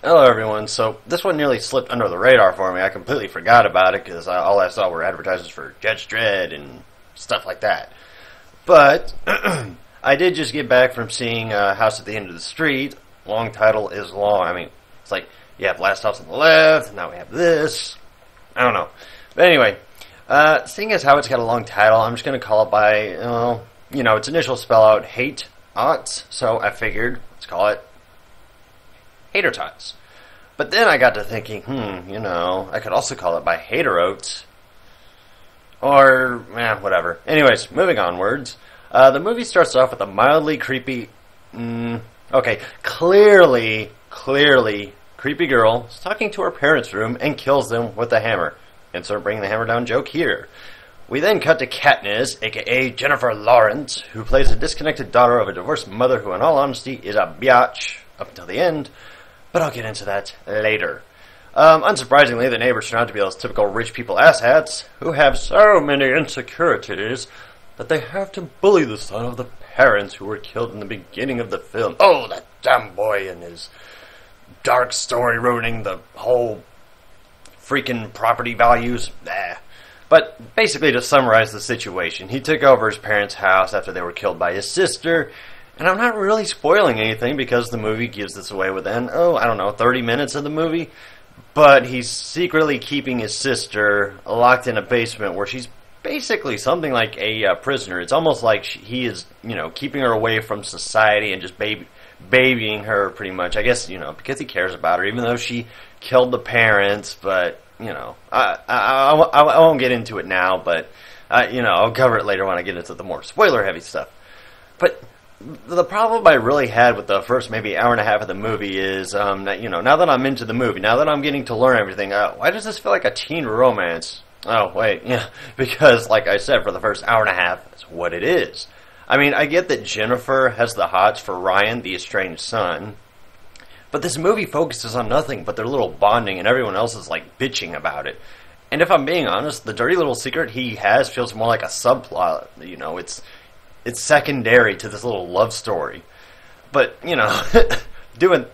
Hello, everyone. So this one nearly slipped under the radar for me. I completely forgot about it because all I saw were advertisements for Judge Dredd and stuff like that. But I did just get back from seeing House at the End of the Street. Long title is long. I mean, it's like you have Last House on the Left, and now we have this. I don't know. But anyway, seeing as how it's got a long title, I'm just going to call it by, its initial spell out, Hate Aughts. So I figured, let's call it Hater Tots. But then I got to thinking, I could also call it by Hater Oats. Or, whatever. Anyways, moving onwards. The movie starts off with a mildly creepy, clearly creepy girl talking to her parents' room and kills them with a hammer. Insert bringing the hammer down joke here. We then cut to Katniss, aka Jennifer Lawrence, who plays a disconnected daughter of a divorced mother who, in all honesty, is a biatch up until the end. But I'll get into that later. Unsurprisingly, the neighbors turn out to be those typical rich people asshats who have so many insecurities that they have to bully the son of the parents who were killed in the beginning of the film. Oh, that damn boy and his dark story ruining the whole freaking property values. But basically, to summarize the situation, he took over his parents' house after they were killed by his sister. And I'm not really spoiling anything because the movie gives this away within, 30 minutes of the movie. But he's secretly keeping his sister locked in a basement where she's basically something like a prisoner. It's almost like he is, keeping her away from society and just babying her pretty much. I guess, because he cares about her, even though she killed the parents. But, I won't get into it now, but, I'll cover it later when I get into the more spoiler-heavy stuff. But the problem I really had with the first maybe hour and a half of the movie is that, now that I'm into the movie, now that I'm getting to learn everything, why does this feel like a teen romance? Oh, wait, because, like I said, for the first hour and a half, that's what it is. I mean, I get that Jennifer has the hots for Ryan, the estranged son, but this movie focuses on nothing but their little bonding, and everyone else is, bitching about it. And if I'm being honest, the dirty little secret he has feels more like a subplot, it's secondary to this little love story. But, doing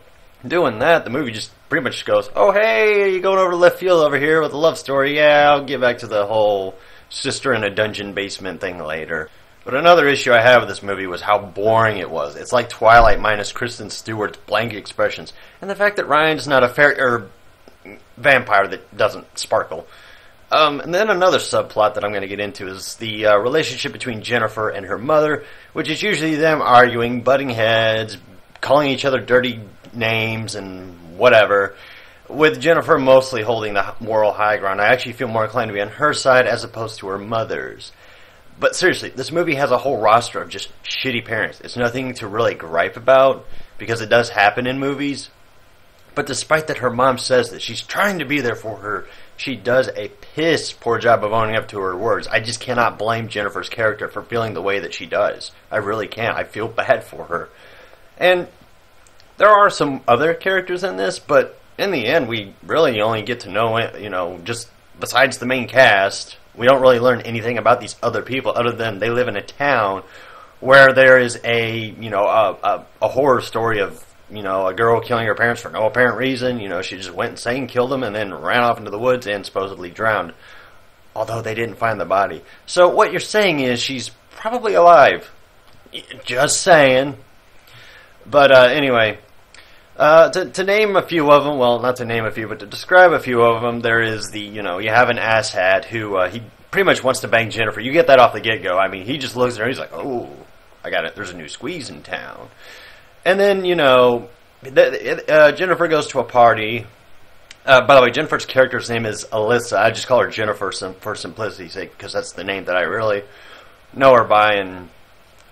that, the movie just pretty much goes, oh, hey, you're going over to left field over here with a love story. Yeah, I'll get back to the whole sister in a dungeon basement thing later. But another issue I have with this movie was how boring it was. It's like Twilight minus Kristen Stewart's blank expressions. And the fact that Ryan's not a vampire that doesn't sparkle. And then another subplot that I'm going to get into is the relationship between Jennifer and her mother, which is usually them arguing, butting heads, calling each other dirty names and whatever, with Jennifer mostly holding the moral high ground. I actually feel more inclined to be on her side as opposed to her mother's. But seriously, this movie has a whole roster of just shitty parents. It's nothing to really gripe about, because it does happen in movies. But despite that her mom says that she's trying to be there for her, she does a piss poor job of owning up to her words. I just cannot blame Jennifer's character for feeling the way that she does. I really can't. I feel bad for her. And there are some other characters in this, but in the end, we really only get to know, just besides the main cast, we don't really learn anything about these other people other than they live in a town where there is a horror story of, a girl killing her parents for no apparent reason. She just went insane, killed them, and then ran off into the woods and supposedly drowned. Although they didn't find the body. So what you're saying is she's probably alive. Just saying. But anyway, to name a few of them, well, not to name a few, but to describe a few of them, there is you have an asshat who, he pretty much wants to bang Jennifer. You get that off the get-go. I mean, he just looks at her and he's like, oh, I got it. There's a new squeeze in town. And then, Jennifer goes to a party. By the way, Jennifer's character's name is Alyssa. I just call her Jennifer for simplicity's sake, because that's the name that I really know her by, and,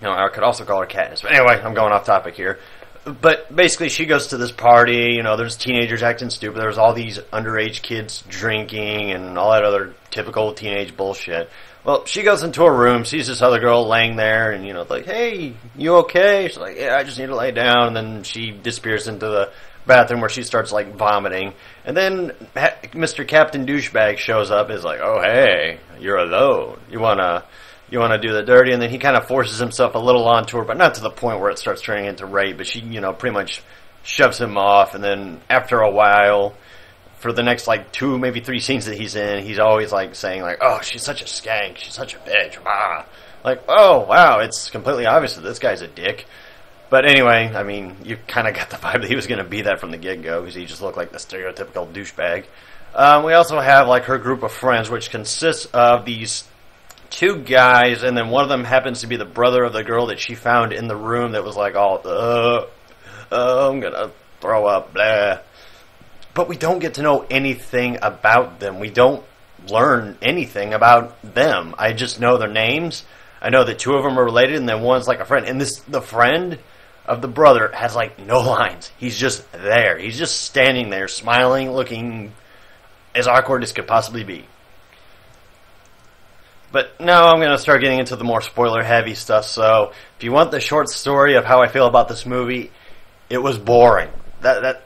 I could also call her Katniss. But anyway, I'm going off topic here. But basically, she goes to this party, there's teenagers acting stupid, there's all these underage kids drinking, and all that other typical teenage bullshit. Well, she goes into a room, sees this other girl laying there, and, like, hey, you okay? She's like, yeah, I just need to lay down. And then she disappears into the bathroom where she starts, vomiting. And then Mr. Captain Douchebag shows up and is like, oh, hey, you're alone. You want to do the dirty? And then he kind of forces himself a little onto her, but not to the point where it starts turning into rape. But she, pretty much shoves him off, and then after a while, for the next like 2, maybe 3 scenes that he's in, he's always like saying like, "Oh, she's such a skank, she's such a bitch." Ah. Like, oh wow, it's completely obvious that this guy's a dick. But anyway, I mean, you kind of got the vibe that he was going to be that from the get-go, because he just looked like the stereotypical douchebag. We also have like her group of friends, which consists of these 2 guys, and then one of them happens to be the brother of the girl that she found in the room that was like all, I'm gonna throw up, blah. But we don't get to know anything about them. We don't learn anything about them. I just know their names. I know that 2 of them are related, and then one's like a friend. And the friend of the brother has like no lines. He's just there. He's just standing there, smiling, looking as awkward as could possibly be. But now I'm going to start getting into the more spoiler-heavy stuff. So if you want the short story of how I feel about this movie, it was boring.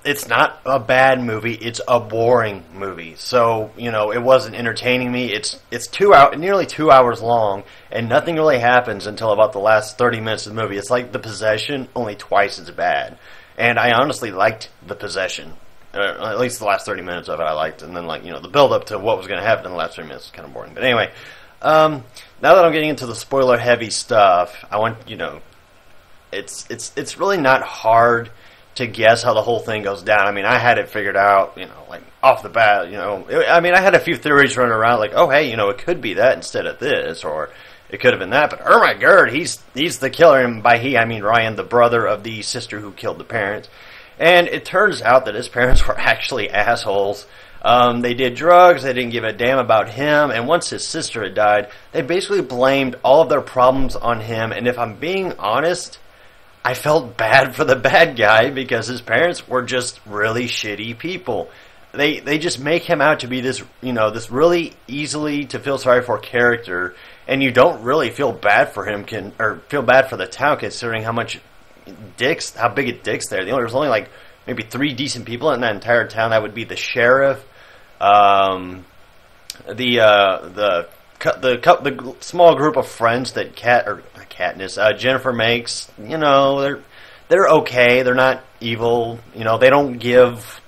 It's not a bad movie. It's a boring movie. So, you know, it wasn't entertaining me. It's nearly 2 hours long, and nothing really happens until about the last 30 minutes of the movie. It's like The Possession, only twice as bad. And I honestly liked The Possession. At least the last 30 minutes of it I liked. And then, like, you know, the build-up to what was going to happen in the last 30 minutes was kind of boring. But anyway, now that I'm getting into the spoiler-heavy stuff, I want, you know, it's really not hard to guess how the whole thing goes down. I mean, I had it figured out, you know, like off the bat, you know. I mean, I had a few theories running around, like, oh, hey, you know, it could be that instead of this, or it could have been that. But oh my god, he's the killer, and by he I mean Ryan, the brother of the sister who killed the parents. And it turns out that his parents were actually assholes. They did drugs, they didn't give a damn about him, and once his sister had died, they basically blamed all of their problems on him. And if I'm being honest, I felt bad for the bad guy, because his parents were just really shitty people. They just make him out to be this, you know, this really easily to feel sorry for character, and you don't really feel bad for him, or feel bad for the town, considering how big a dick's there. There's only like maybe 3 decent people in that entire town. That would be the sheriff, the small group of friends that Katniss, Jennifer makes. You know, they're okay. They're not evil. You know, they don't give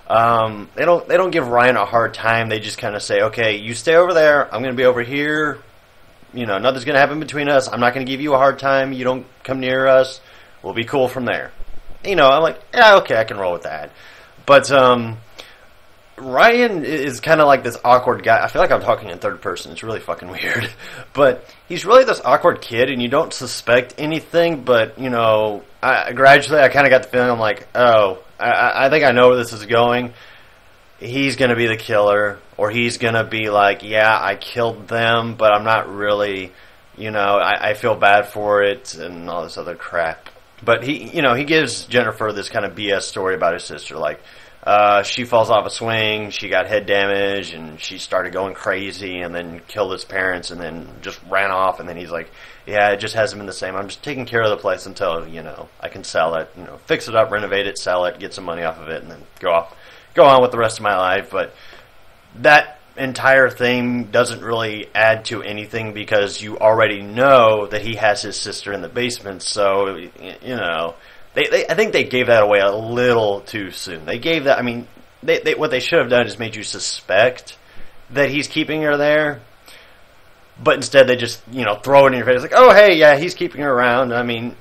they don't give Ryan a hard time. They just kind of say, okay, you stay over there. I'm going to be over here. You know, nothing's going to happen between us. I'm not going to give you a hard time. You don't come near us. We'll be cool from there. You know, I'm like, yeah, okay, I can roll with that. But Ryan is kind of like this awkward guy. I feel like I'm talking in third person. It's really fucking weird. But he's really this awkward kid, and you don't suspect anything. But, you know, gradually I kind of got the feeling, I'm like, oh, I think I know where this is going. He's going to be the killer. Or he's going to be like, yeah, I killed them, but I'm not really, you know, I feel bad for it, and all this other crap. But he gives Jennifer this kind of BS story about his sister, like, she falls off a swing, she got head damage, and she started going crazy, and then killed his parents, and then just ran off, and then he's like, yeah, it just hasn't been the same. I'm just taking care of the place until, you know, I can sell it, you know, fix it up, renovate it, sell it, get some money off of it, and then go on with the rest of my life. But that entire thing doesn't really add to anything, because you already know that he has his sister in the basement, so, you know, I think they gave that away a little too soon. They gave that, I mean, what they should have done is made you suspect that he's keeping her there, but instead they just, you know, throw it in your face, like, oh, hey, yeah, he's keeping her around. I mean,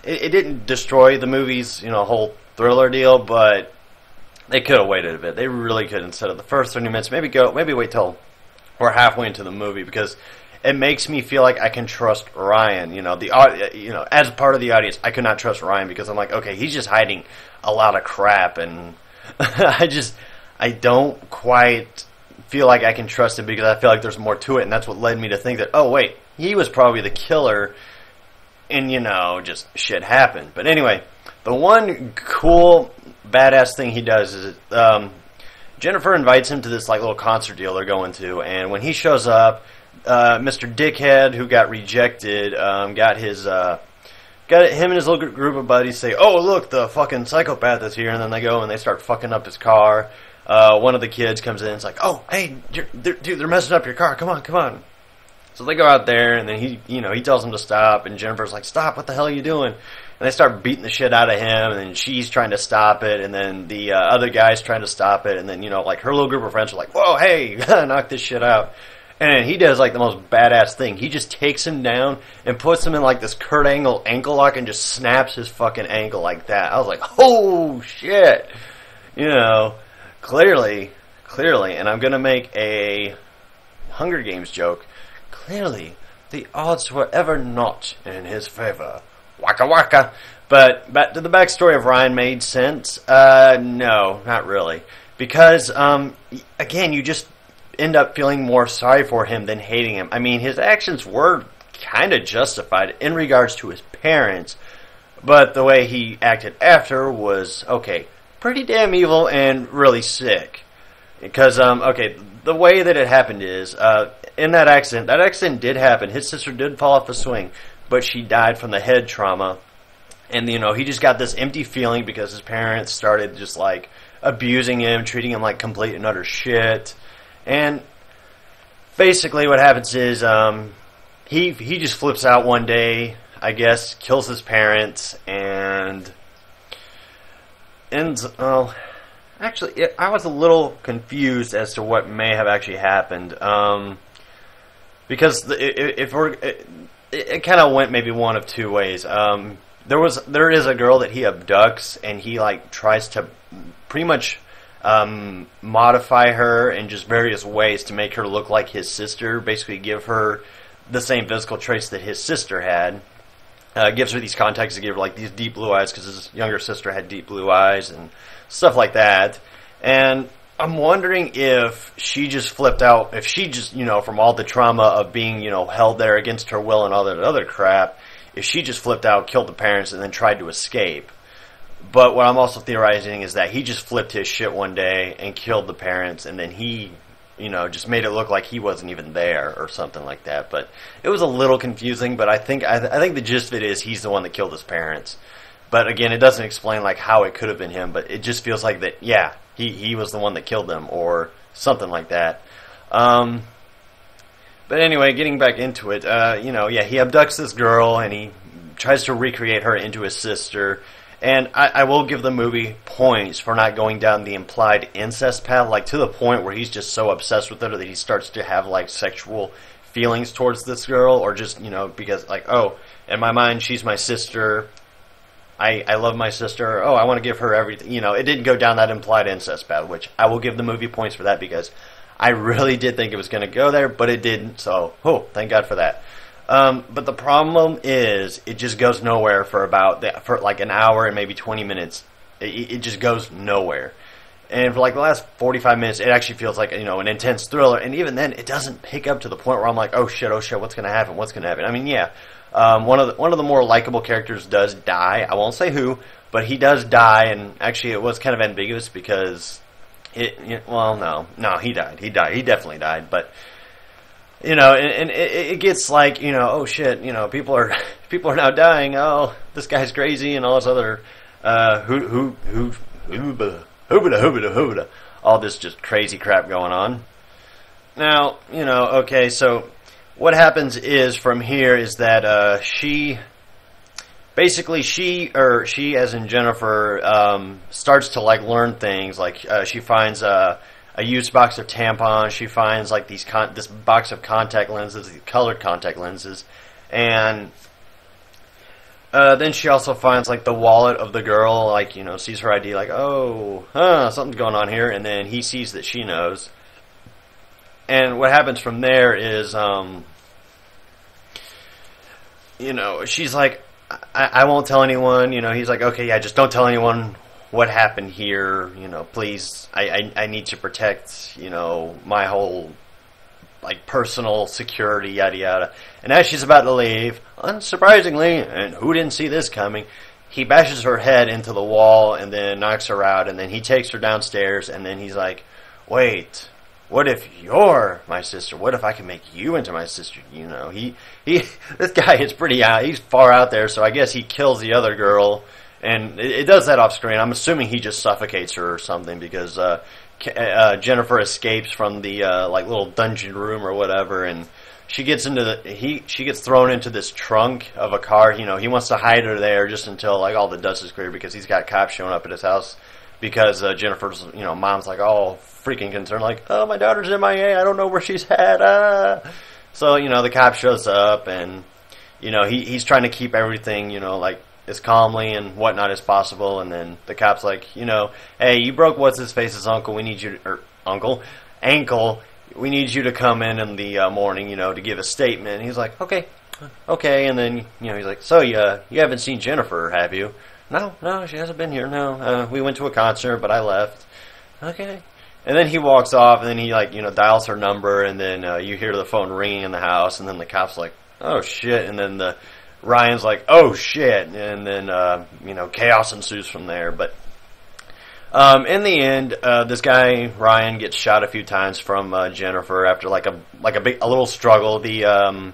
it didn't destroy the movie's, you know, whole thriller deal, but they could have waited a bit. They really could, instead of the first 30 minutes, maybe wait till we're halfway into the movie, because it makes me feel like I can trust Ryan. You know, as part of the audience, I could not trust Ryan, because I'm like, okay, he's just hiding a lot of crap, and I don't quite feel like I can trust him, because I feel like there's more to it, and that's what led me to think that, oh wait, he was probably the killer, and, you know, just shit happened. But anyway, the one cool badass thing he does is Jennifer invites him to this like little concert deal they're going to, and when he shows up, Mr. Dickhead, who got rejected, got him and his little group of buddies say, oh, look, the fucking psychopath is here, and then they go and they start fucking up his car. One of the kids comes in and is like, oh, hey, dude, they're messing up your car, come on. So they go out there, and then he tells them to stop, and Jennifer's like, "Stop! What the hell are you doing?" And they start beating the shit out of him, and then she's trying to stop it, and then the other guy's trying to stop it, and then like her little group of friends are like, "Whoa, hey, you gotta knock this shit out." And he does like the most badass thing. He just takes him down and puts him in like this Kurt Angle ankle lock and just snaps his fucking ankle like that. I was like, "Oh shit!" Clearly, and I'm gonna make a Hunger Games joke. Clearly, the odds were ever not in his favor. Waka waka. But did the backstory of Ryan made sense? No, not really. Because, again, you just end up feeling more sorry for him than hating him. I mean, his actions were kind of justified in regards to his parents, but the way he acted after was, okay, pretty damn evil and really sick. Because, the way that it happened is, in that accident did happen. His sister did fall off a swing, but she died from the head trauma. And, he just got this empty feeling because his parents started just, like, abusing him, treating him like complete and utter shit. And basically what happens is he just flips out one day, I guess, kills his parents, and ends... Actually, I was a little confused as to what may have actually happened. Because it kind of went maybe one of two ways. There is a girl that he abducts, and he like tries to pretty much modify her in just various ways to make her look like his sister. Basically, give her the same physical traits that his sister had. Gives her these contacts to give her like these deep blue eyes because his younger sister had deep blue eyes and stuff like that. And I'm wondering if she just flipped out, if she just, from all the trauma of being, held there against her will and all that other crap, if she just flipped out, killed the parents, and then tried to escape. But what I'm also theorizing is that he just flipped his shit one day and killed the parents, and then he, just made it look like he wasn't even there or something like that. But it was a little confusing, but I think the gist of it is he's the one that killed his parents. But again, it doesn't explain like how it could have been him, but it just feels like that, yeah, he was the one that killed them or something like that. But anyway, getting back into it, he abducts this girl and he tries to recreate her into his sister. And I will give the movie points for not going down the implied incest path, like to the point where he's just so obsessed with her that he starts to have like sexual feelings towards this girl, or just, because like, oh, in my mind, she's my sister. I love my sister. Oh, I want to give her everything. It didn't go down that implied incest path, which I will give the movie points for that because I really did think it was going to go there, but it didn't. So, thank God for that. But the problem is it just goes nowhere for like an hour and maybe 20 minutes. It just goes nowhere. And for like the last 45 minutes, it actually feels like, an intense thriller. And even then, it doesn't pick up to the point where I'm like, oh shit, what's going to happen? What's going to happen? I mean, yeah. One of the more likable characters does die. I won't say who, but he does die, and actually it was kind of ambiguous because no, he died. He definitely died. But and it gets like oh shit, people are now dying. Oh, this guy's crazy, and all this other hoobada, all this just crazy crap going on. Now okay, so. What happens is from here is that she as in Jennifer starts to like learn things, like she finds a used box of tampons, she finds like this box of contact lenses, these colored contact lenses, and then she also finds like the wallet of the girl, like sees her ID, like something's going on here, and then he sees that she knows. And what happens from there is, she's like, I won't tell anyone. He's like, okay, yeah, just don't tell anyone what happened here. Please, I need to protect, my whole, like, personal security, yada yada. And as she's about to leave, unsurprisingly, and who didn't see this coming, he bashes her head into the wall and then knocks her out. And then he takes her downstairs, and then he's like, wait. What if you're my sister? What if I can make you into my sister? This guy is pretty out. He's far out there, so I guess he kills the other girl, and it does that off screen. I'm assuming he just suffocates her or something because Jennifer escapes from the like little dungeon room or whatever, and she gets she gets thrown into this trunk of a car. You know, he wants to hide her there just until like all the dust is cleared because he's got cops showing up at his house because Jennifer's, you know, mom's like all freaking concerned, like, oh, my daughter's MIA, I don't know where she's at. So, you know, the cop shows up and, you know, he's trying to keep everything, you know, like as calmly and whatnot as possible. And then the cop's like, you know, hey, you broke what's his face's uncle. We need you to, or ankle. We need you to come in the morning, you know, to give a statement. And he's like, okay. And then, you know, he's like, so you haven't seen Jennifer, have you? No, she hasn't been here. No, we went to a concert, but I left. Okay. And then he walks off, and then he, like, you know, dials her number, and then you hear the phone ringing in the house, and then the cop's like, oh, shit. And then Ryan's like, oh, shit. And then, you know, chaos ensues from there. But in the end, this guy, Ryan, gets shot a few times from Jennifer after, like a little struggle. The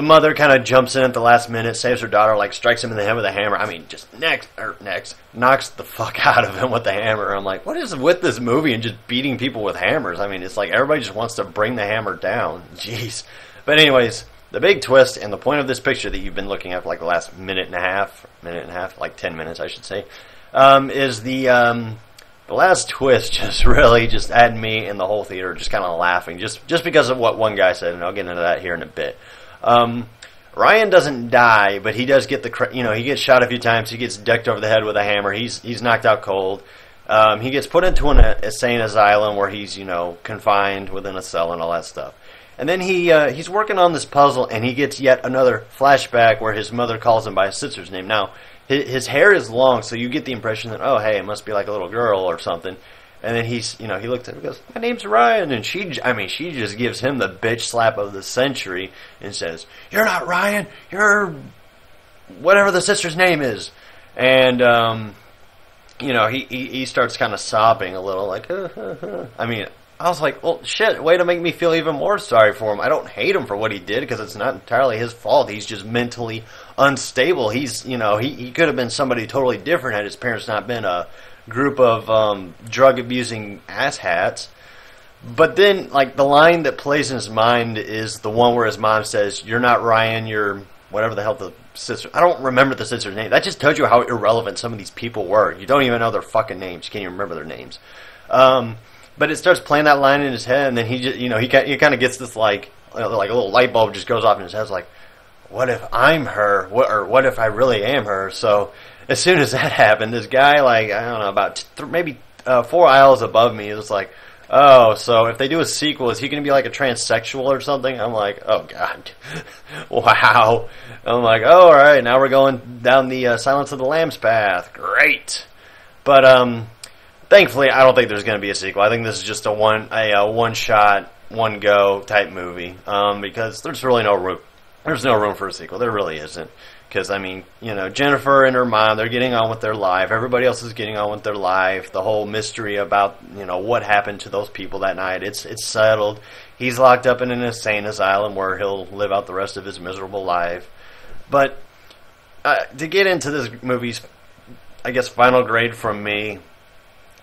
mother kind of jumps in at the last minute, saves her daughter, like strikes him in the head with a hammer. I mean, just knocks the fuck out of him with the hammer. I'm like, what is with this movie and just beating people with hammers? I mean, it's like everybody just wants to bring the hammer down. Jeez. But anyways, the big twist and the point of this picture that you've been looking at for like the last minute and a half, like 10 minutes, I should say, is the last twist just really just had me and the whole theater just kind of laughing, just because of what one guy said, and I'll get into that here in a bit. Ryan doesn't die, but he does get he gets shot a few times. He gets decked over the head with a hammer. He's knocked out cold. He gets put into an insane asylum where he's, you know, confined within a cell and all that stuff. And then he's working on this puzzle, and he gets yet another flashback where his mother calls him by his sister's name. Now, his hair is long, so you get the impression that, oh, hey, it must be like a little girl or something. And then he looks at her and goes, my name's Ryan. And she just gives him the bitch slap of the century and says, you're not Ryan, you're whatever the sister's name is. And, you know, he starts kind of sobbing a little, like, I mean, I was like, well, shit, way to make me feel even more sorry for him. I don't hate him for what he did because it's not entirely his fault. He's just mentally unstable. He's, you know, he could have been somebody totally different had his parents not been a group of drug-abusing asshats. But then, like, the line that plays in his mind is the one where his mom says, you're not Ryan, you're whatever the hell the sister... I don't remember the sister's name. That just tells you how irrelevant some of these people were. You don't even know their fucking names. You can't even remember their names. But it starts playing that line in his head, and then he just, you know, he kind of gets this, like a little light bulb just goes off in his head. It's like, what if I'm her? What if I really am her? So as soon as that happened, this guy, like, I don't know, about maybe 4 aisles above me, was like, oh, so if they do a sequel, is he going to be like a transsexual or something? I'm like, oh, God. Wow. I'm like, oh, all right, now we're going down the Silence of the Lambs path. Great. But thankfully, I don't think there's going to be a sequel. I think this is just a one-shot, one-go type movie because there's really no room. There's no room for a sequel. There really isn't. Because, I mean, you know, Jennifer and her mom, they're getting on with their life. Everybody else is getting on with their life. The whole mystery about, you know, what happened to those people that night, it's settled. He's locked up in an insane asylum where he'll live out the rest of his miserable life. But to get into this movie's, I guess, final grade from me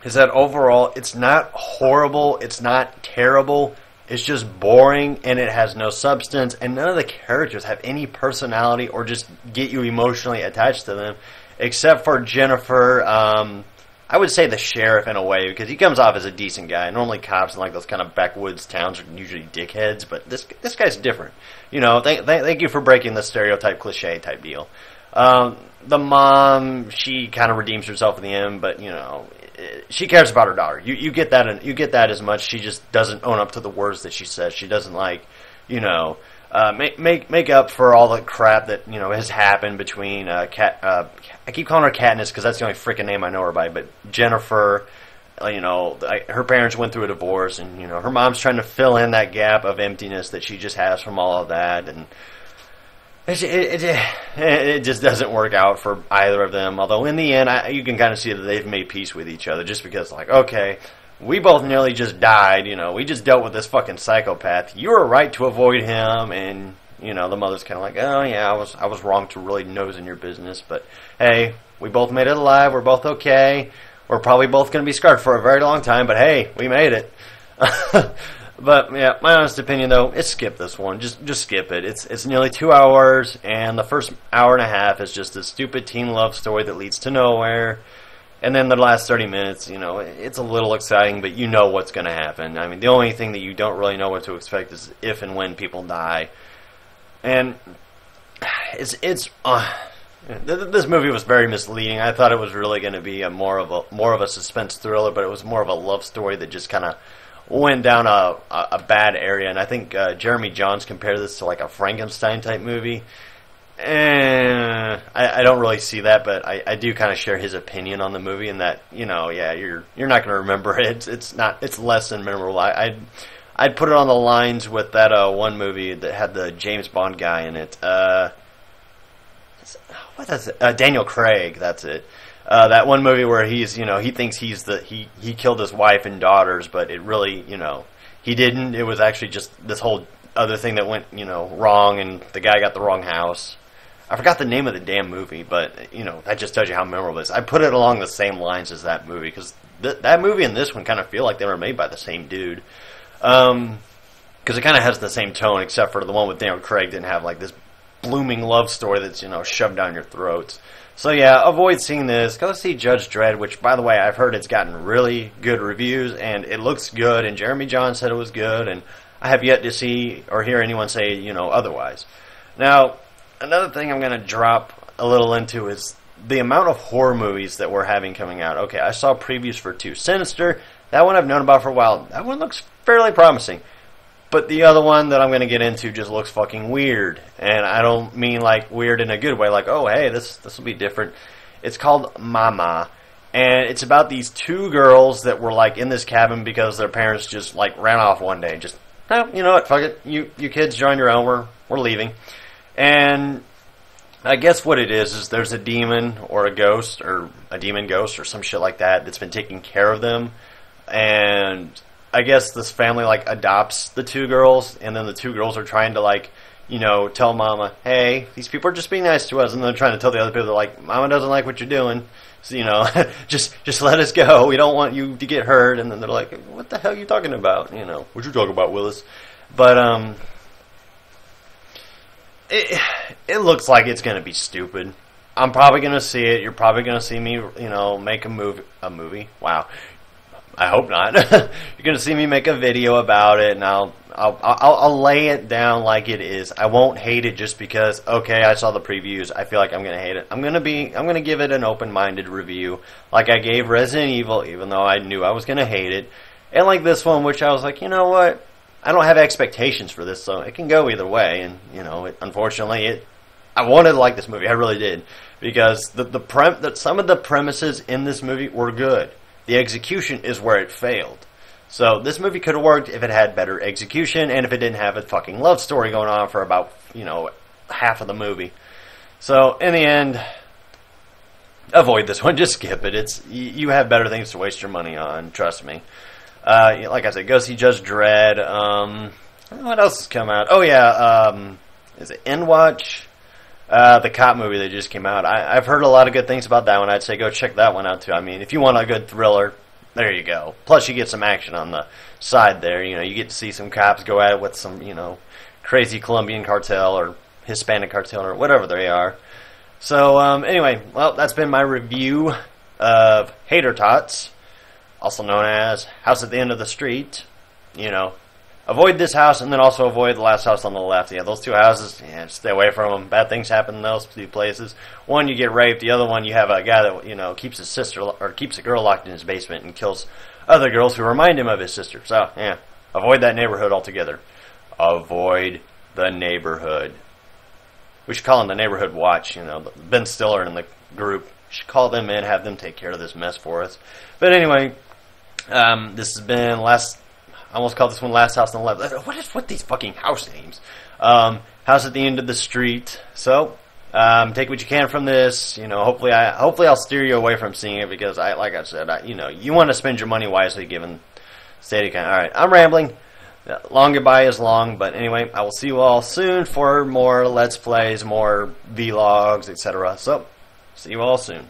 is that overall, it's not horrible, it's not terrible. It's just boring, and it has no substance, and none of the characters have any personality or just get you emotionally attached to them, except for Jennifer. I would say the sheriff in a way, because he comes off as a decent guy. Normally cops in like those kind of backwoods towns are usually dickheads, but this guy's different. You know, thank you for breaking the stereotype cliche type deal. The mom, she kind of redeems herself in the end, but, you know, she cares about her daughter. You get that, and you get that as much. She just doesn't own up to the words that she says. She doesn't, like, you know, make up for all the crap that, you know, has happened between I keep calling her Katniss because that's the only freaking name I know her by. But Jennifer, you know, her parents went through a divorce, and, you know, her mom's trying to fill in that gap of emptiness that she just has from all of that, and it just doesn't work out for either of them. Although in the end, you can kind of see that they've made peace with each other, just because, like, okay, we both nearly just died. You know, we just dealt with this fucking psychopath. You were right to avoid him, and, you know, the mother's kind of like, oh yeah, I was wrong to really nose in your business, but hey, we both made it alive. We're both okay. We're probably both going to be scarred for a very long time, but hey, we made it. But yeah, my honest opinion though is skip this one. Just skip it. It's nearly 2 hours, and the first hour and a half is just a stupid teen love story that leads to nowhere. And then the last 30 minutes, it's a little exciting, but you know what's going to happen. I mean, the only thing that you don't really know what to expect is if and when people die. And this movie was very misleading. I thought it was really going to be more of a suspense thriller, but it was more of a love story that just kind of went down a bad area. And I think Jeremy Jahns compared this to like a Frankenstein type movie. I don't really see that, but I do kind of share his opinion on the movie, and that you're not going to remember it. It's less than memorable. I'd put it on the lines with that one movie that had the James Bond guy in it. What is it? Daniel Craig. That's it. That one movie where he thinks he killed his wife and daughters, but it really he didn't. It was actually just this whole other thing that went wrong, and the guy got the wrong house. I forgot the name of the damn movie, but that just tells you how memorable it is. I put it along the same lines as that movie, because that movie and this one kind of feel like they were made by the same dude. Because it kind of has the same tone, except for the one with Daniel Craig didn't have like this blooming love story that's shoved down your throats. So yeah, avoid seeing this. Go see Judge Dredd, which, by the way, I've heard it's gotten really good reviews, and it looks good, and Jeremy Jahns said it was good, and I have yet to see or hear anyone say, otherwise. Now, another thing I'm going to drop a little into is the amount of horror movies that we're having coming out. Okay, I saw previews for 2. Sinister, that one I've known about for a while. That one looks fairly promising. But the other one that I'm going to get into just looks fucking weird. And I don't mean like weird in a good way, like, oh, hey, this will be different. It's called Mama. And it's about these 2 girls that were like in this cabin because their parents just like ran off one day. Just, oh, you know what, fuck it. You kids join your own, we're leaving. And I guess what it is there's a demon or a ghost or a demon ghost or some shit like that that's been taking care of them. And I guess this family like adopts the 2 girls, and then the 2 girls are trying to like, tell Mama, hey, these people are just being nice to us, and they're trying to tell the other people, they're like, Mama doesn't like what you're doing, so just let us go. We don't want you to get hurt. And then they're like, what the hell are you talking about? What you talking about, Willis? But it looks like it's gonna be stupid. I'm probably gonna see it. You're probably gonna see me, make a movie. Wow. I hope not. You're gonna see me make a video about it, and I'll lay it down like it is. I won't hate it just because, okay, I saw the previews, I feel like I'm gonna hate it. I'm gonna give it an open-minded review, like I gave Resident Evil, even though I knew I was gonna hate it, and like this one, which I was like, you know what? I don't have expectations for this, so it can go either way. And unfortunately, I wanted to like this movie. I really did, because some of the premises in this movie were good. The execution is where it failed. So this movie could have worked if it had better execution, and if it didn't have a fucking love story going on for about half of the movie. So in the end, avoid this one. Just skip it. You have better things to waste your money on. Trust me. Like I said, go see Judge Dredd. What else has come out? Oh yeah, is it Endwatch? The cop movie that just came out. I've heard a lot of good things about that one. I'd say go check that one out too. I mean, if you want a good thriller, there you go. Plus you get some action on the side there. You get to see some cops go at it with some, crazy Colombian cartel or Hispanic cartel or whatever they are. So, anyway, well, that's been my review of Hater Tots, also known as House at the End of the Street. Avoid this house, and then also avoid the last house on the left. Yeah, those 2 houses, stay away from them. Bad things happen in those 2 places. One, you get raped. The other one, you have a guy that, keeps his sister, or keeps a girl locked in his basement and kills other girls who remind him of his sister. So, yeah, avoid that neighborhood altogether. Avoid the neighborhood. We should call them the Neighborhood Watch. Ben Stiller and the group. We should call them in, have them take care of this mess for us. But anyway, this has been I almost called this one Last House on the Left. What is with these fucking house names? House at the End of the Street. So, take what you can from this. Hopefully I'll steer you away from seeing it, because like I said, you want to spend your money wisely given Steadicam. All right, I'm rambling. Long goodbye is long, but anyway, I will see you all soon for more Let's Plays, more vlogs, etc. So, see you all soon.